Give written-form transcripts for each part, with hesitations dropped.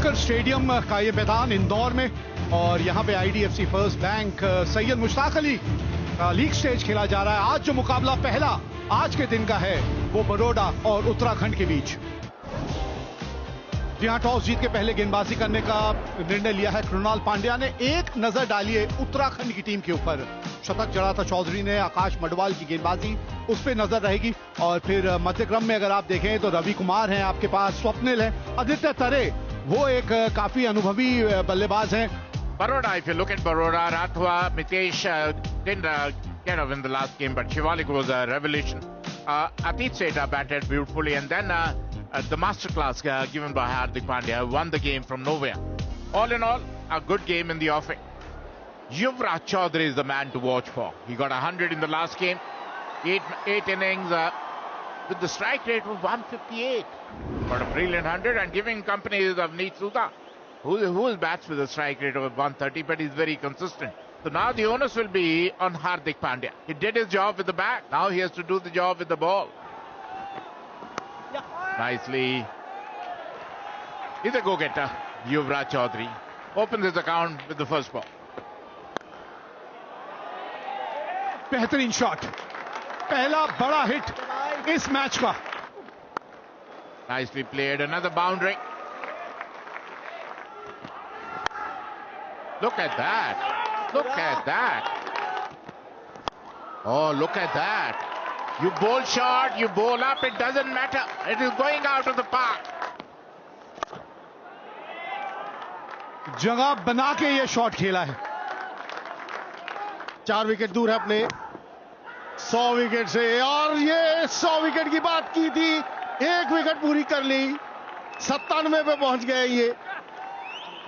वानखेड़कर stadium का ये मैदान इंदौर में, और यहाँ पे IDFC first bank Syed Mushtaq Ali का लीग स्टेज खेला जा रहा है। आज जो मुकाबला पहला आज के दिन का है वो बड़ौदा और उत्तराखंड के बीच। जी हाँ, टॉस जीत के पहले गेंदबाजी करने का निर्णय लिया है कृणाल पांड्या ने। एक नजर डालिए उत्तराखंड की टीम के ऊपर, शतक जड़ा था चौधरी ने, आकाश मडवाल की गेंदबाजी उस पर नजर रहेगी। और फिर मध्यक्रम में अगर आप देखें तो रवि कुमार हैं आपके पास, स्वप्निल है, आदित्य तरे वो एक काफी अनुभवी बल्लेबाज हैं। Baroda, if you look at Baroda, Rathwa, Mitesh didn't get off in the last game, but Shivalik was a revelation. Atit Seta batted beautifully, and then the masterclass given by Hardik Pandya won the game from nowhere. All in all, a good game in the offing. Yuvraj Chaudhary is the man to watch for. He got 100 in the last game, eight innings with the strike rate of 158. Got a brilliant 100 and giving company is Avneet Sudha, who bats with a strike rate of 130, but he's very consistent. So now the onus will be on Hardik Pandya. He did his job with the bat. Now he has to do the job with the ball. Nicely. He's a go-getter. Yuvraj Chaudhary opens his account with the first ball. बेहतरीन shot, पहला बड़ा hit इस match का। Nicely played, another boundary. Look at that. Look at that. Oh, look at that. You bowl short, you bowl up, it doesn't matter. It is going out of the park. जगह बना के ये shot खेला है। 4 wicket दूर है अपने 100 wicket से, और ये 100 विकेट की बात की थी, 1 विकेट पूरी कर ली, 97 पे पहुंच गए। ये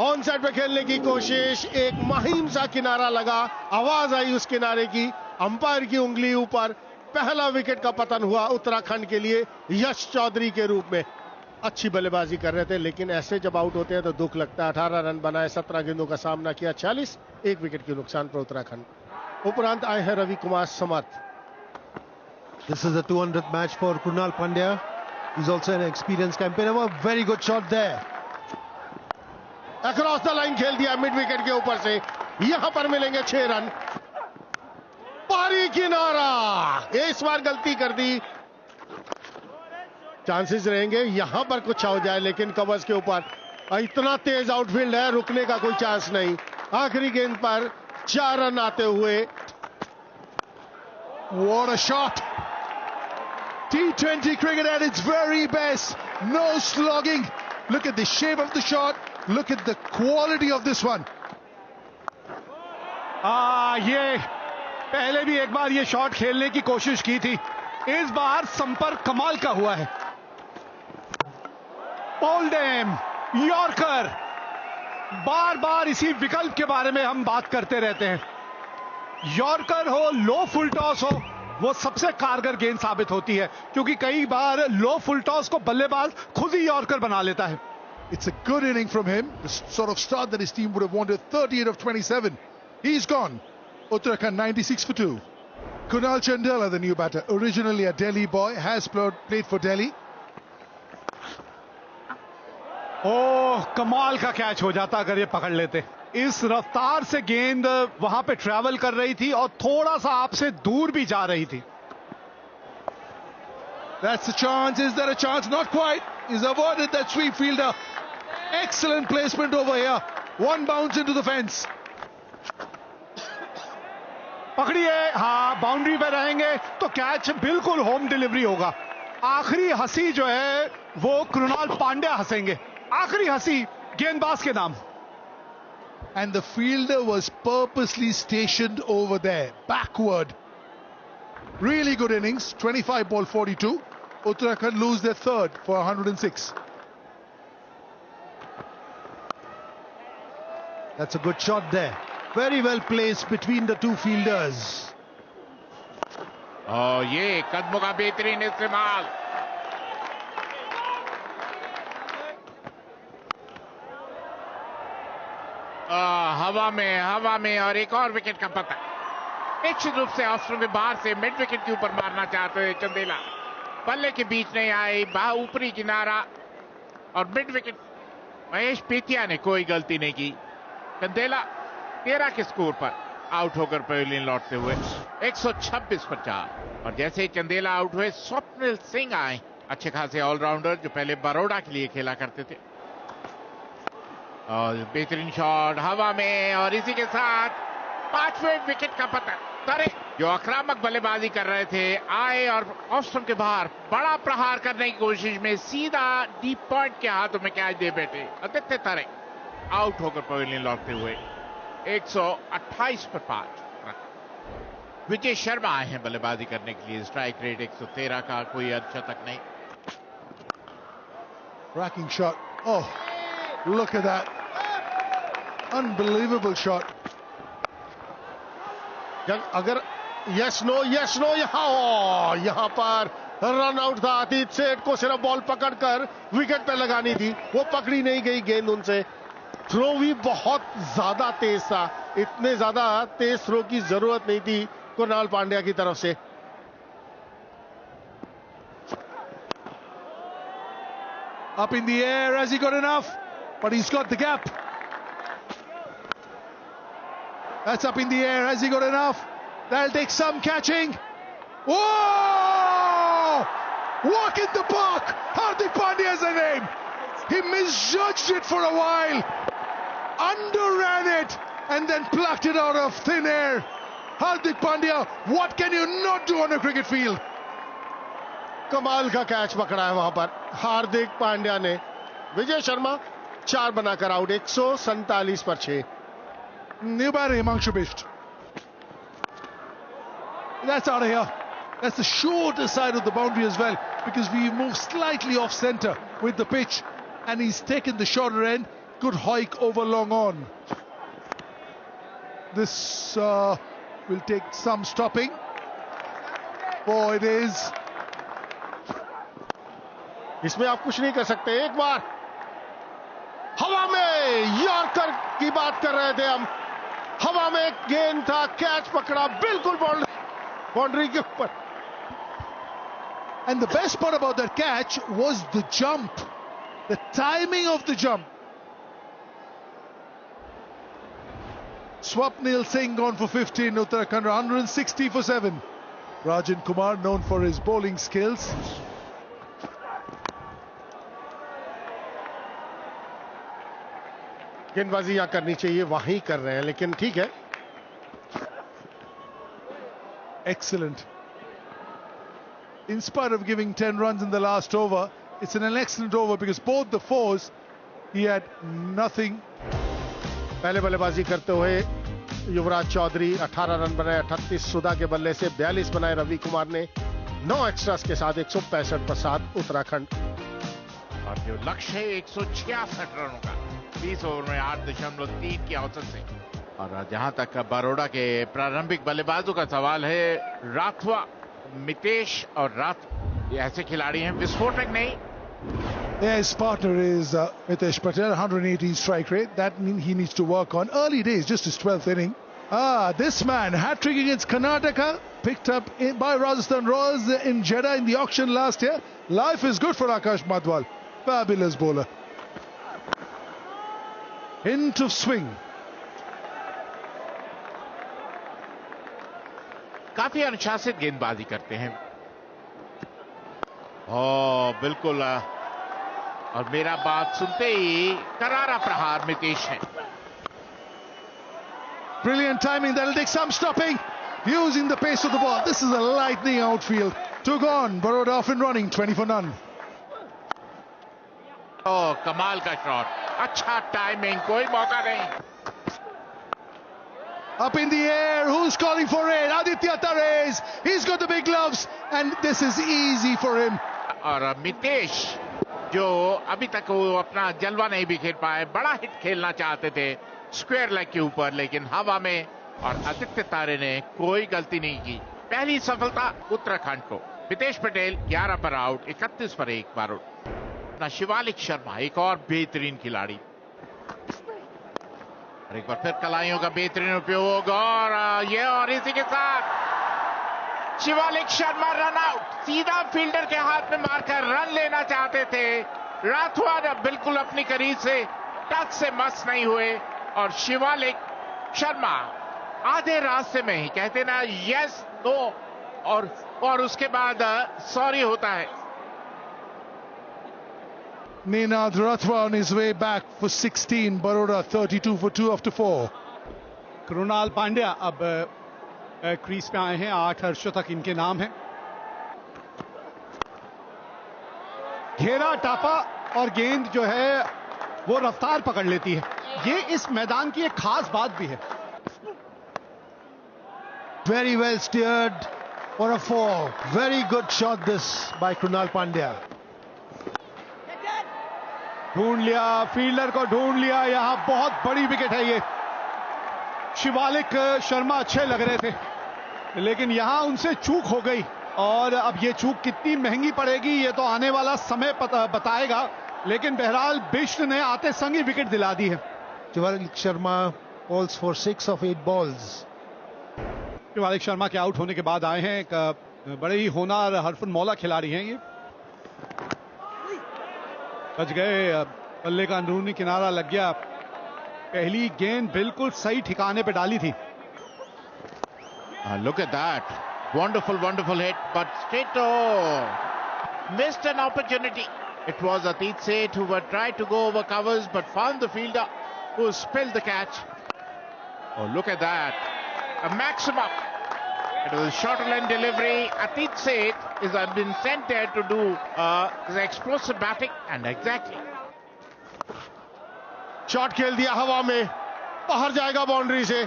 ऑन साइड पे खेलने की कोशिश, एक महीम सा किनारा लगा, आवाज आई उस किनारे की, अंपायर की उंगली ऊपर, पहला विकेट का पतन हुआ उत्तराखंड के लिए यश चौधरी के रूप में। अच्छी बल्लेबाजी कर रहे थे, लेकिन ऐसे जब आउट होते हैं तो दुख लगता है। 18 रन बनाए, 17 गेंदों का सामना किया, 40, 1 विकेट के नुकसान पर उत्तराखंड। उपरांत आए हैं रवि कुमार समर्थ। This is the 200th match for Krunal Pandya. He's also an experienced campaigner. A very good shot there. Across the line खेल दिया मिड विकेट के ऊपर से, यहां पर मिलेंगे 6 रन। पारी किनारा, इस बार गलती कर दी। चांसेस रहेंगे यहां पर कुछ हो जाए, लेकिन कवर्स के ऊपर इतना तेज आउटफील्ड है, रुकने का कोई चांस नहीं। आखिरी गेंद पर 4 रन आते हुए। What a shot! T20 cricket at its very best. No slogging. Look at the shape of the shot. Look at the quality of this one. ये पहले भी एक बार ये शॉट खेलने की कोशिश की थी, इस बार संपर्क कमाल का हुआ है। ओल्डेम यॉर्कर, बार बार इसी विकल्प के बारे में हम बात करते रहते हैं। यॉर्कर हो, लो फुल टॉस हो, वो सबसे कारगर गेंद साबित होती है, क्योंकि कई बार लो फुल टॉस को बल्लेबाज खुद ही यॉर्कर बना लेता है। It's a good inning from him, the sort of start that his team would have wanted. 38 of 27. He's gone. Uttarakhand 96 for 2. Kunal Chandela, the new batter, originally a Delhi boy, has played for Delhi. ओह, कमाल का catch हो जाता अगर ये पकड़ लेते। इस रफ्तार से गेंद वहां पे ट्रैवल कर रही थी और थोड़ा सा आपसे दूर भी जा रही थी। That's the chance. Is there a chance? Not quite. He's avoided that sweep fielder. Excellent placement over here. One bounce into the fence. पकड़िए, हाँ, बाउंड्री पे रहेंगे तो कैच बिल्कुल होम डिलीवरी होगा। आखिरी हंसी जो है वो कृणाल पांड्या हंसेंगे, आखिरी हंसी गेंदबाज के नाम। And the fielder was purposely stationed over there, backward. Really good innings. 25 ball 42. Uttarakhand lose their third for 106. That's a good shot there. Very well placed between the two fielders. Oh, ये कदमों का बेहतरीन इस्तेमाल। हवा में और एक और विकेट का पता। निश्चित रूप से ऑस्ट्रेलिया में बाहर से मिड विकेट के ऊपर मारना चाहते हैं चंदेला, पल्ले के बीच नहीं आई, ऊपरी किनारा और मिड विकेट महेश पीतिया ने कोई गलती नहीं की। चंदेला 13 के स्कोर पर आउट होकर पवेलियन लौटते हुए 126 पर 4। और जैसे ही चंदेला आउट हुए, स्वप्निल सिंह आए, अच्छे खासे ऑलराउंडर जो पहले बड़ौदा के लिए खेला करते थे। और बेहतरीन शॉट हवा में, और इसी के साथ 5वें विकेट का पतन। तरे जो आक्रामक बल्लेबाजी कर रहे थे आए और ऑफ स्टंप के बाहर बड़ा प्रहार करने की कोशिश में सीधा डीप पॉइंट के हाथों में कैच दे बैठे आदित्य तरे। आउट होकर पवेलियन लौटते हुए 128 पर 5। विजय शर्मा आए हैं बल्लेबाजी करने के लिए। स्ट्राइक रेट 113 का, कोई अर्धशतक नहीं। Racking shot. Oh, look at that. Unbelievable shot. अगर यस नो यहां पर रन आउट था। अतीत सेठ को सिर्फ बॉल पकड़कर विकेट पे लगानी थी, वो पकड़ी नहीं गई गेंद उनसे। थ्रो भी बहुत ज्यादा तेज था, इतने ज्यादा तेज थ्रो की जरूरत नहीं थी कुणाल पांड्या की तरफ से। Up in the air, has he got enough? But he's got the gap. That's up in the air, has he got enough? That'll take some catching. Whoa! Walk in the park! Hardik Pandya is the name. He misjudged it for a while, underran it, and then plucked it out of thin air. Hardik Pandya, what can you not do on a cricket field? कमाल का catch पकड़ा है वहां पर हार्दिक पांड्या ने। विजय शर्मा 4 बनाकर out, 147 पर 6। New batter Himanshu Bisht. That's out of here. That's the shorter side of the boundary as well, because we move slightly off centre with the pitch, and he's taken the shorter end. Good hike over long on. This will take some stopping. Oh, it is. इसमें आप कुछ नहीं कर सकते। एक बार हवा में yorker की बात कर रहे थे हम। हवा में गेंद था, कैच पकड़ा बिल्कुल बाउंड्री के ऊपर। And the best part about that catch was the jump, the timing of the jump. Swapnil Singh gone for 15, Uttarakhand 160 for 7. Rajan Kumar known for his bowling skills. गेंदबाजी यहां करनी चाहिए, वहीं कर रहे हैं, लेकिन ठीक है। Excellent. In spite of giving 10 runs in the last over, it's an excellent over because both the fours, he had nothing. पहले बल्लेबाजी करते हुए युवराज चौधरी 18 रन बनाए, 38 सुधा के बल्ले से 42 बनाए रवि कुमार ने। 9 एक्स्ट्रास के साथ 165 पर 7 उत्तराखंड। और जो लक्ष्य है 166 रनों का 20 ओवर में 8.3 की औसत से। और जहां तक बड़ौदा के प्रारंभिक बल्लेबाजों का सवाल है, राठवा, मितेश और ये ऐसे खिलाड़ी हैं विस्फोटक नहीं। Yeah, his partner is Mitesh Patel, 180 strike rate. That means he needs to work on. Early days, just his 12th inning. This man, hat-trick against Karnataka, picked up by Rajasthan Royals in Jeddah in the auction last year. Life is good for Akash Madwal. Fabulous bowler. Hint of swing. काफी अनुशासित गेंदबाजी करते हैं। बिल्कुल। और मेरा बात सुनते ही करारा प्रहार मितेश है। Brilliant timing. That'll take some stopping. Using the pace of the ball. This is a lightning outfield. Took on. Baroda off and running. 20 for none. कमाल का शॉट, अच्छा टाइमिंग, कोई मौका नहीं। Up in the air, who's calling for it? Aditya Tares. He's got the big gloves, and this is easy for him. और मितेश जो अभी तक वो अपना जलवा नहीं बिखेर पाए, बड़ा हिट खेलना चाहते थे स्क्वायर लेग के ऊपर, लेकिन हवा में। और आदित्य तारे ने कोई गलती नहीं की। पहली सफलता उत्तराखंड को। मितेश पटेल 11 पर आउट, 31 पर 1 बार आउट। अपना शिवालिक शर्मा एक और बेहतरीन खिलाड़ी, और एक बार फिर कलाइयों का बेहतरीन उपयोग। और इसी के साथ शिवालिक शर्मा रन आउट। सीधा फील्डर के हाथ में मारकर रन लेना चाहते थे राठवा बिल्कुल अपनी करीब से टच से मस नहीं हुए और शिवालिक शर्मा आधे रास्ते में ही कहते ना यस नो और उसके बाद सॉरी होता है. Ninad Rathwa on his way back for 16. Baroda 32 for 2 after 4. Krunal Pandya अब क्रीज पे आए हैं. 8 अर्धशतक इनके नाम है. घेरा टापा और गेंद जो है वो रफ्तार पकड़ लेती है. ये इस मैदान की एक खास बात भी है. Very well steered for a 4. Very good shot this by Krunal Pandya. ढूंढ लिया, फील्डर को ढूंढ लिया. यहां बहुत बड़ी विकेट है ये. शिवालिक शर्मा अच्छे लग रहे थे लेकिन यहां उनसे चूक हो गई और अब ये चूक कितनी महंगी पड़ेगी ये तो आने वाला समय बताएगा. लेकिन बहरहाल बिष्ट ने आते संग ही विकेट दिला दी है. Shivalik Sharma calls for 6 of 8 balls. Shivalik Sharma के आउट होने के बाद आए हैं. एक बड़े ही होनहार हरफन मौला खिलाड़ी हैं ये. बच गए. बल्ले का अंदरूनी किनारा लग गया. पहली गेंद बिल्कुल सही ठिकाने पे डाली थी. Look at that. Wonderful hit, but Strito missed an opportunity. It was Atit Seth who were tried to go over covers but found the fielder who spilled the catch. Oh, look at that. A maximum. It was a shorter line delivery. Atit Seth has been sent there to do his explosive batting and exactly. Shot खेल दिया हवा में, बाहर जाएगा boundary से.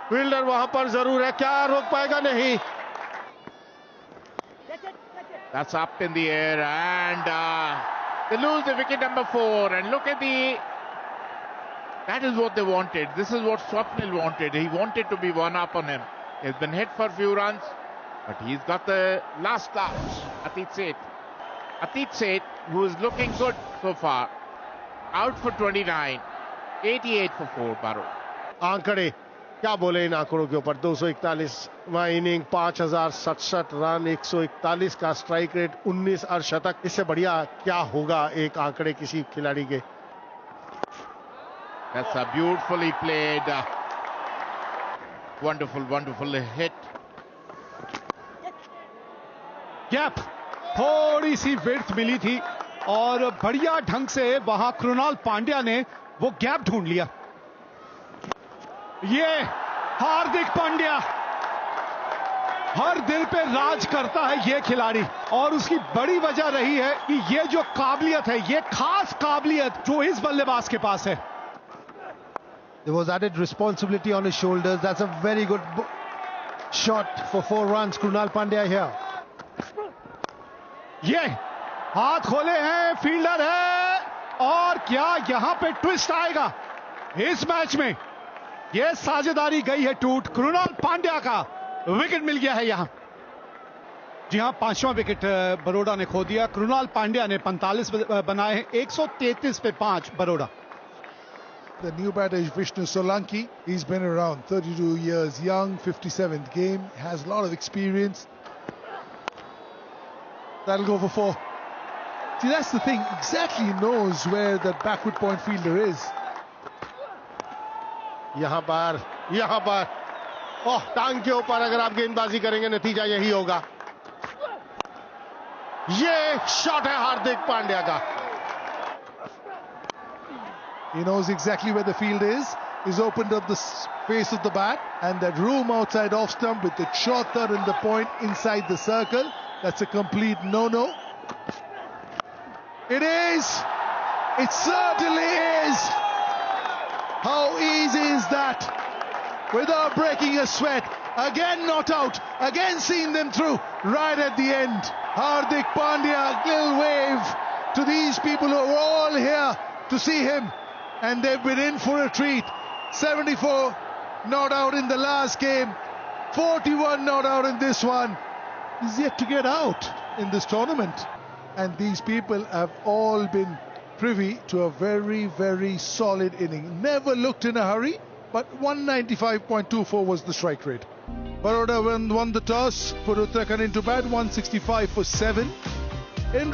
Fielder वहां पर जरूर है, क्या रोक पाएगा? नहीं. That's up in the air and they lose the wicket number 4 and look at that is what they wanted. This is what Swapnil wanted. He wanted to be one up on him. He's been hit for a few runs but he's got the last laugh. Atit Seth who is looking good so far, out for 29, 88 for 4. Baro. आंकड़े क्या बोले इन आंकड़ों के ऊपर. 241वां inning, 5067 run, 141 का strike rate, 19 अर्धशतक. इससे बढ़िया क्या होगा एक आंकड़े किसी खिलाड़ी के. That's a beautifully played, wonderful hit. Gap, थोड़ी सी विड्थ मिली थी और बढ़िया ढंग से वहां कृणाल पांड्या ने वो गैप ढूंढ लिया. ये हार्दिक पांड्या, हर दिल पे राज करता है ये खिलाड़ी और उसकी बड़ी वजह रही है कि ये जो काबिलियत है, ये खास काबिलियत जो इस बल्लेबाज के पास है. There was added responsibility on his shoulders. That's a very good shot for 4 runs. Krunal Pandya here. ये हाथ खोले हैं, फील्डर है और क्या यहां पे ट्विस्ट आएगा इस मैच में. ये साझेदारी गई है टूट. कृणाल पांड्या का विकेट मिल गया है यहां. जी हां, 5वां विकेट बरोड़ा ने खो दिया. कृणाल पांड्या ने 45 बनाए हैं. 133 पे 5 Baroda. The new batter is Vishnu Solanki. He's been around, 32 years young, 57th game, has a lot of experience. That'll go for 4. See, that's the thing, exactly knows where that backward point fielder is. यहां पर ओह, टांग के ऊपर अगर आप गेंदबाजी करेंगे नतीजा यही होगा. ये शॉट है हार्दिक पांड्या का. He knows exactly where the field is. He's opened up the space of the bat and that room outside off stump with the chautar and the point inside the circle. That's a complete no-no. It is. It certainly is. How easy is that? Without breaking a sweat. Again not out. Again seeing them through right at the end. Hardik Pandya, little wave to these people who are all here to see him. And they've been in for a treat. 74 not out in the last game. 41 not out in this one. He's yet to get out in this tournament. And these people have all been privy to a very, very solid inning. Never looked in a hurry, but 195.24 was the strike rate. Baroda won the toss, put Uttarakhand into bat, 165 for 7. In